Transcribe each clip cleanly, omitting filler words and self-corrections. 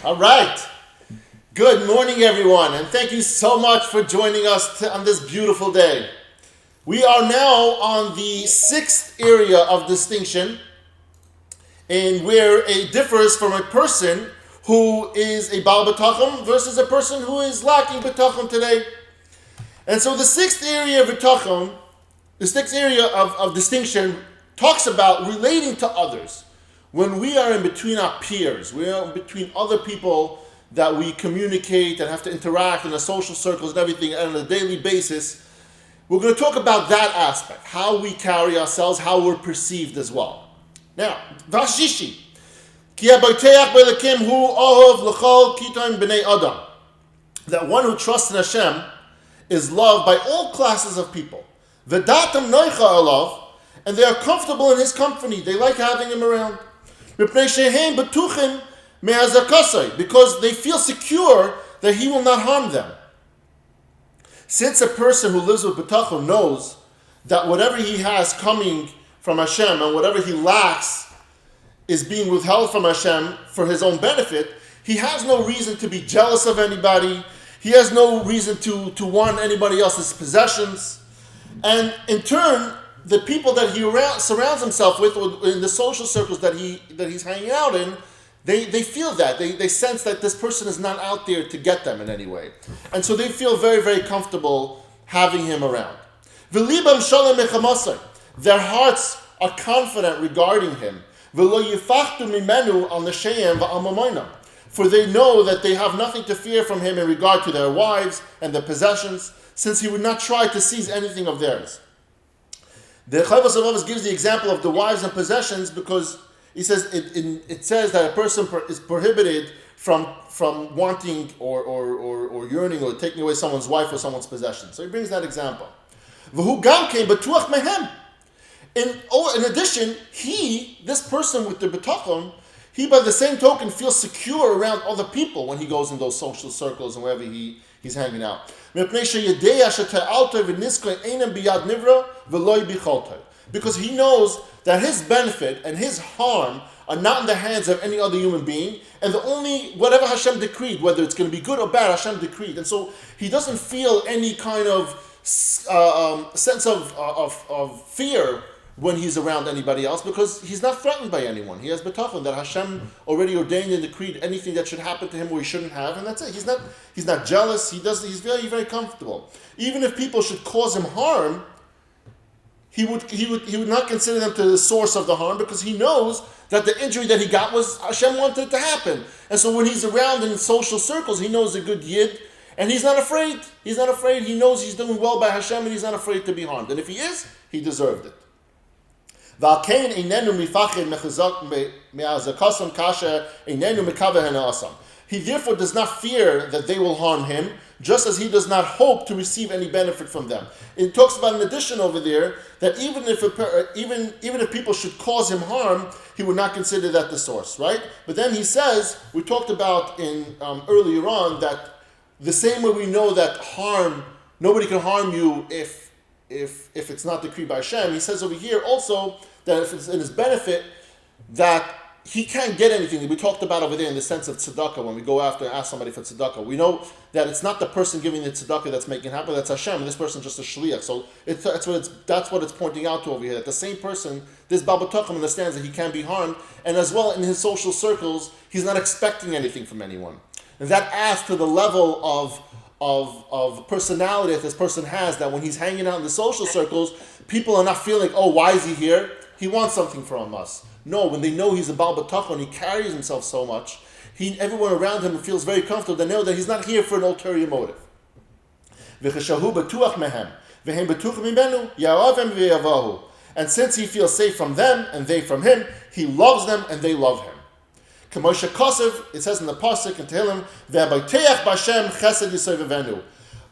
All right. Good morning, everyone, and thank you so much for joining us on this beautiful day. We are now on the sixth area of distinction, and where it differs from a person who is a Baal Bitachon versus a person who is lacking Bitachon today. And so the sixth area of Bitachon, the sixth area of distinction, talks about relating to others. When we are in between our peers, we are in between other people that we communicate and have to interact in the social circles and everything on a daily basis, we're going to talk about that aspect, how we carry ourselves, how we're perceived as well. Now, Vashishi, that one who trusts in Hashem is loved by all classes of people. V'datam noicha alav, and they are comfortable in his company. They like having him around. Because they feel secure that he will not harm them. Since a person who lives with Bitachon knows that whatever he has coming from Hashem and whatever he lacks is being withheld from Hashem for his own benefit, he has no reason to be jealous of anybody. He has no reason to want anybody else's possessions. And in turn, the people that he surrounds himself with in the social circles that he's hanging out in, they feel that. They sense that this person is not out there to get them in any way. And so they feel very, very comfortable having him around. Their hearts are confident regarding him. For they know that they have nothing to fear from him in regard to their wives and their possessions, since he would not try to seize anything of theirs. The Rav Av gives the example of the wives and possessions because he says it says that a person is prohibited from wanting or yearning or taking away someone's wife or someone's possession. So he brings that example. In addition, this person with the Bitachon, he by the same token feels secure around other people when he goes in those social circles and wherever he's hanging out. Because he knows that his benefit and his harm are not in the hands of any other human being, and whatever Hashem decreed, whether it's going to be good or bad, Hashem decreed. And so he doesn't feel any kind of sense of fear when he's around anybody else, because he's not threatened by anyone. He has Bitachon that Hashem already ordained and decreed anything that should happen to him or he shouldn't have, and that's it. He's not jealous. He's very, very comfortable. Even if people should cause him harm, he would not consider them to the source of the harm, because he knows that the injury that he got was Hashem wanted it to happen. And so when he's around in social circles, he knows a good yid, and he's not afraid. He's not afraid. He knows he's doing well by Hashem, and he's not afraid to be harmed. And if he is, he deserved it. He therefore does not fear that they will harm him, just as he does not hope to receive any benefit from them. It talks about an addition over there that even if people should cause him harm, he would not consider that the source, right? But then he says, we talked about earlier on that the same way we know that nobody can harm you if it's not decreed by Hashem, he says over here also that if it's in his benefit, that he can't get anything. We talked about over there in the sense of tzedakah, when we go after and ask somebody for tzedakah. We know that it's not the person giving the tzedakah that's making it happen, that's Hashem, and this person's just a shliach. So that's what it's pointing out to over here, that the same person, this Baal Bitachon, understands that he can be harmed, and as well in his social circles, he's not expecting anything from anyone. And that adds to the level of personality that this person has, that when he's hanging out in the social circles, people are not feeling, oh, why is he here? He wants something from us. No, when they know he's a Baal Bitachon, he carries himself so much, everyone around him feels very comfortable. They know that he's not here for an ulterior motive. And since he feels safe from them and they from him, he loves them and they love him. It says in the Pasuk in Tehillim,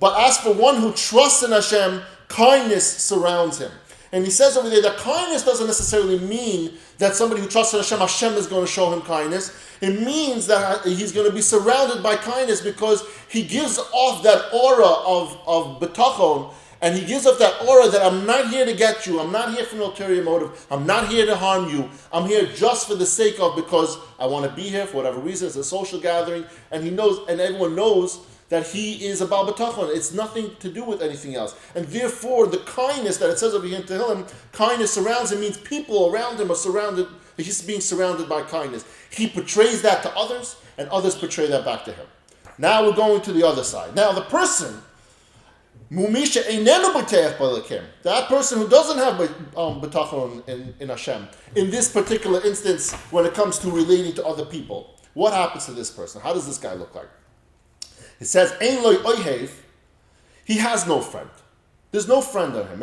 but as for one who trusts in Hashem, kindness surrounds him. And he says over there that kindness doesn't necessarily mean that somebody who trusts in Hashem is going to show him kindness. It means that he's going to be surrounded by kindness because he gives off that aura of Bitachon And he gives off that aura that I'm not here to get you. I'm not here for an ulterior motive. I'm not here to harm you. I'm here just for the sake of, because I want to be here for whatever reason. It's a social gathering. And he knows, and everyone knows that he is a Baal Bitachon. It's nothing to do with anything else. And therefore, the kindness that it says over here in Tehillim, kindness surrounds him, means people around him are surrounded. He's being surrounded by kindness. He portrays that to others, and others portray that back to him. Now we're going to the other side. Now the person, that person who doesn't have bitachon in Hashem, in this particular instance, when it comes to relating to other people, what happens to this person? How does this guy look like? It says, Ein loy oyhev, he has no friend. There's no friend on him.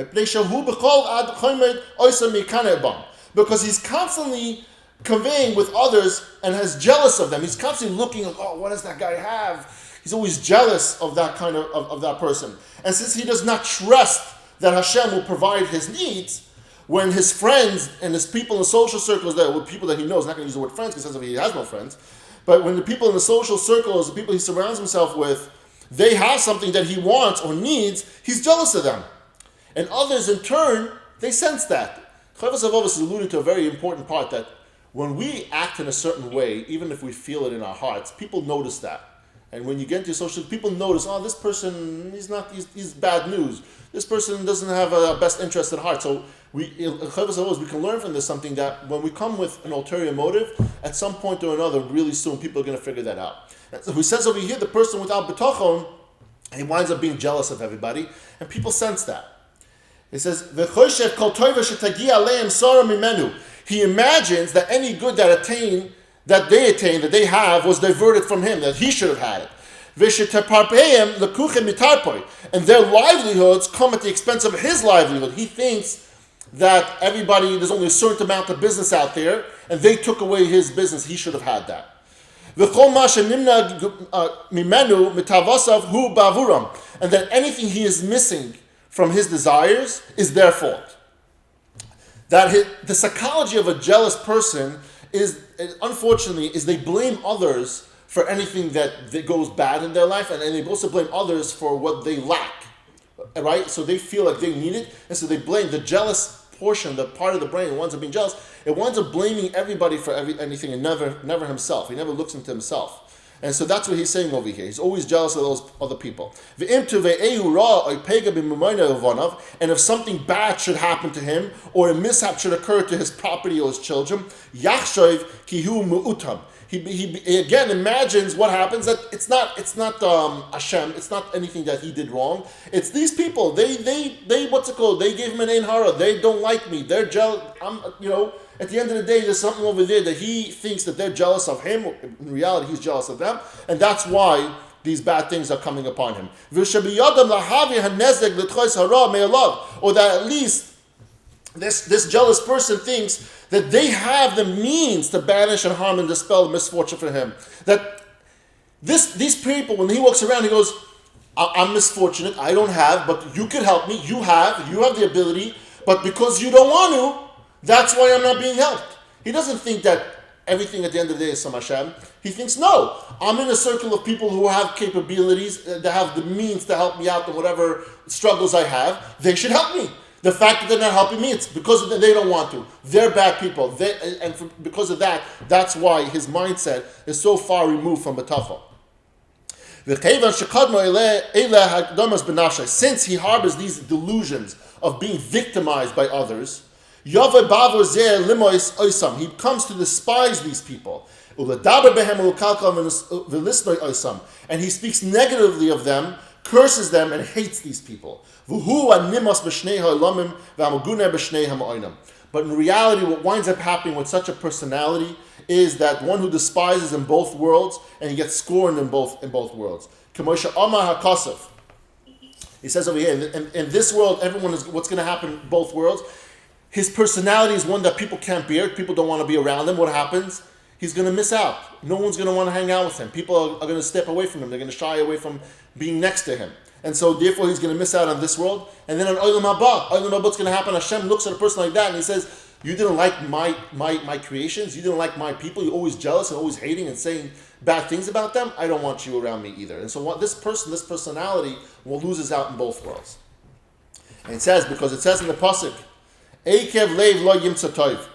Because he's constantly conveying with others and has jealous of them. He's constantly looking like, oh, what does that guy have? He's always jealous of that kind of that person. And since he does not trust that Hashem will provide his needs, when his friends and his people in the social circles, that with people that he knows, not going to use the word friends because he has no friends, but when the people in the social circles, the people he surrounds himself with, they have something that he wants or needs, he's jealous of them. And others in turn, they sense that. Rav Av is alluding to a very important part, that when we act in a certain way, even if we feel it in our hearts, people notice that. And when you get into social, people notice, oh, this person, he's bad news. This person doesn't have a best interest at heart. So we can learn from this something, that when we come with an ulterior motive, at some point or another, really soon, people are going to figure that out. So he says over here, the person without bitachon, he winds up being jealous of everybody, and people sense that. He says, he imagines that any good that they have was diverted from him, that he should have had it. And their livelihoods come at the expense of his livelihood. He thinks that there's only a certain amount of business out there, and they took away his business. He should have had that. And that anything he is missing from his desires is their fault. The psychology of a jealous person is, unfortunately, they blame others for anything that goes bad in their life, and they also blame others for what they lack, right? So they feel like they need it, and so they blame the jealous portion, the part of the brain that winds up being jealous. It winds up blaming everybody for anything, and never himself. He never looks into himself. And so that's what he's saying over here. He's always jealous of those other people. And if something bad should happen to him, or a mishap should occur to his property or his children, he again imagines what happens, that it's not Hashem, it's not anything that he did wrong. It's these people. They what's it called? They gave him an ein hara. They don't like me. They're jealous. At the end of the day, there's something over there that he thinks that they're jealous of him. In reality, he's jealous of them, and that's why these bad things are coming upon him. Or that at least this jealous person thinks that they have the means to banish and harm and dispel misfortune for him. That these people, when he walks around, he goes, I'm misfortunate, I don't have, but you could help me, you have the ability, but because you don't want to, that's why I'm not being helped. He doesn't think that everything at the end of the day is from Hashem. He thinks, no, I'm in a circle of people who have capabilities, that have the means to help me out in whatever struggles I have. They should help me. The fact that they're not helping me, it's because they don't want to. They're bad people. Because of that, that's why his mindset is so far removed from bitachon. Since he harbors these delusions of being victimized by others, he comes to despise these people. And he speaks negatively of them, curses them, and hates these people. But in reality, what winds up happening with such a personality is that one who despises in both worlds, and he gets scorned in both worlds. He says over here, in this world, everyone is, what's going to happen in both worlds? His personality is one that people can't bear. People don't want to be around him. What happens? He's going to miss out. No one's going to want to hang out with him. People are going to step away from him. They're going to shy away from being next to him. And so therefore he's going to miss out on this world. And then on Olam Haba, what's going to happen? Hashem looks at a person like that and he says, you didn't like my creations. You didn't like my people. You're always jealous and always hating and saying bad things about them. I don't want you around me either. And so this personality will loses out in both worlds. And it says, because it says in the pasuk, Eikev leiv lo yimtza tov.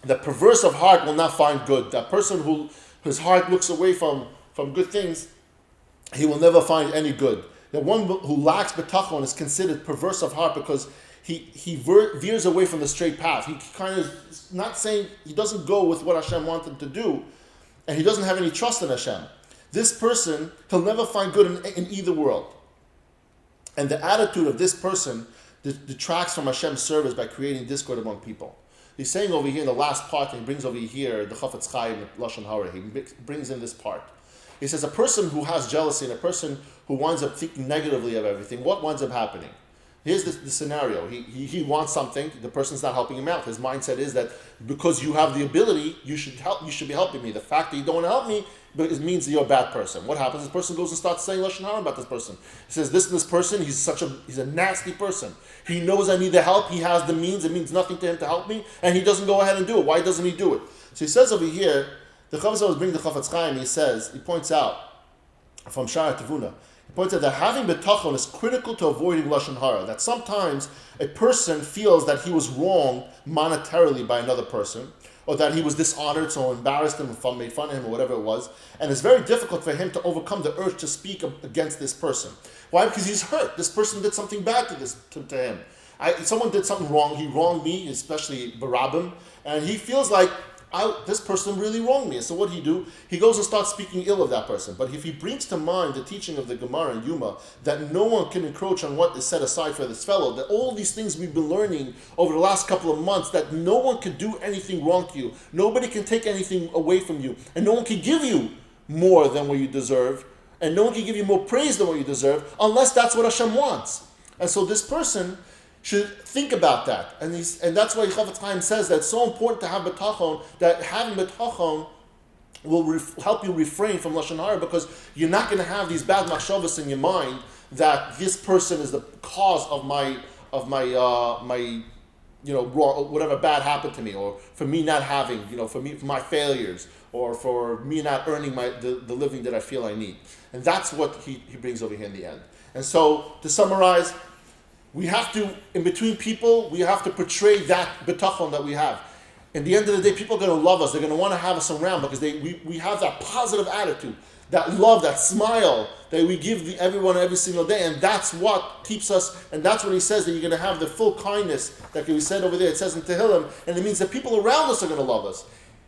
The perverse of heart will not find good. That person whose heart looks away from good things, he will never find any good. The one who lacks bitachon is considered perverse of heart because he veers away from the straight path. He kind of not saying, he doesn't go with what Hashem wanted to do, and he doesn't have any trust in Hashem. This person, he'll never find good in either world. And the attitude of this person detracts from Hashem's service by creating discord among people. He's saying over here in the last part, and he brings over here the Chafetz Chaim, Lashon Hara, he brings in this part. He says a person who has jealousy and a person who winds up thinking negatively of everything, what winds up happening? Here's the scenario. He wants something, the person's not helping him out. His mindset is that because you have the ability, you should be helping me. The fact that you don't want to help me means that you're a bad person. What happens? This person goes and starts saying Lashon Hara about this person. He says, this person, he's a nasty person. He knows I need the help, he has the means, it means nothing to him to help me, and he doesn't go ahead and do it. Why doesn't he do it? So he says over here, the Chafetz was bringing the Chafetz Chaim, he points out from Shaar Habitachon, he points out that having bitachon is critical to avoiding Lashon Hara. That sometimes a person feels that he was wrong monetarily by another person, or that he was dishonored, so embarrassed him, made fun of him, or whatever it was, and it's very difficult for him to overcome the urge to speak against this person. Why? Because he's hurt. This person did something bad to him. Someone did something wrong. He wronged me, especially Barabim, and he feels like this person really wronged me. And so what he do? He goes and starts speaking ill of that person. But if he brings to mind the teaching of the Gemara and Yuma, that no one can encroach on what is set aside for this fellow, that all these things we've been learning over the last couple of months, that no one can do anything wrong to you, nobody can take anything away from you, and no one can give you more than what you deserve, and no one can give you more praise than what you deserve, unless that's what Hashem wants. And so this person should think about that. And that's why Chafetz Chaim says that it's so important to have bitachon, that having bitachon will help you refrain from Lashon Hara, because you're not going to have these bad machshavos in your mind that this person is the cause of my whatever bad happened to me, or for me not having, for my failures, or for me not earning the living that I feel I need. And that's what he brings over here in the end. And so, to summarize, we have to, in between people, we have to portray that bitachon that we have. In the end of the day, people are going to love us. They're going to want to have us around because we have that positive attitude, that love, that smile that we give everyone every single day. And that's what keeps us, and that's when he says that you're going to have the full kindness that we said over there. It says in Tehillim, and it means that people around us are going to love us.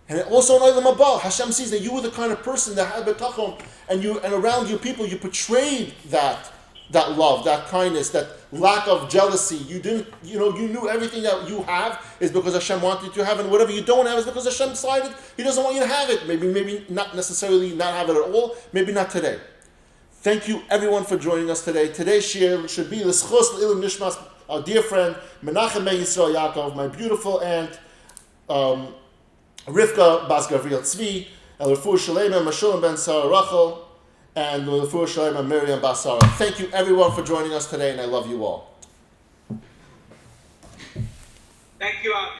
And also in Olam Haba, Hashem sees that you were the kind of person that had bitachon, and around you people, you portrayed that love, that kindness, that lack of jealousy. You knew everything that you have is because Hashem wanted you to have, and whatever you don't have is because Hashem decided He doesn't want you to have it. Maybe not necessarily not have it at all, maybe not today. Thank you everyone for joining us today. Today's shir should be l'schus l'ilum nishmas, our dear friend Menachem Ben Yisrael Yaakov, my beautiful aunt Rivka Bas Gavriel Tzvi, and l'refuah shalema Meshulam Ben Sarah Rachel, and l'refuah shalema Miriam Bas Sarah. Thank you everyone for joining us today, and I love you all. Thank you.